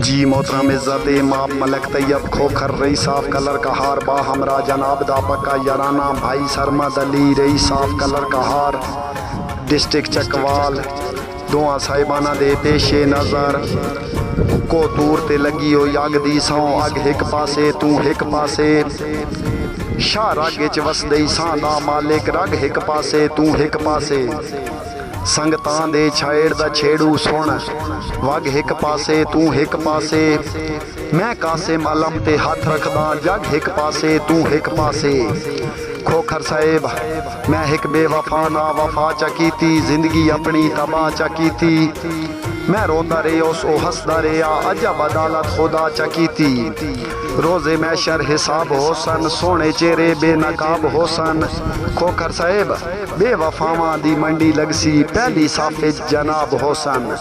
जी मोहतरम इज़्ज़त इमाम मलक तैयब खोखर रही साफ कलर का हार बा हमरा जनाब दा पक्का याराना भाई सरमद अली रही साफ कलर का हार डिस्ट्रिक्ट चकवाल दुआ साहिबाना दे पेशे नज़र को तूर ते लगी हो अग दी सौ अग हिक पासे तू हिक पासे शाह रग च वसदई सांदा मालिक रग हिक पासे तू हिक पासे संगतां दे छेड़ दा छेड़ू सुन वग हिक पासे तू हिक पासे मैं कासिम अलम ते हथ रखदा जग हिक पासे तू हिक पासे खोखर साहिब मैं हिक बेवफा ना वफा चकीती जिंदगी अपनी तबाह चकीती मैं रोंदा रहा सो हसदा रहा अजब अदालत खुदा चकीती रोज़े मैशर हिसाब होसन सोने चेहरे बेनकाब होसन खोखर साहिब बेवफावां दी मंडी लगसी पहली साफे जनाब होसन।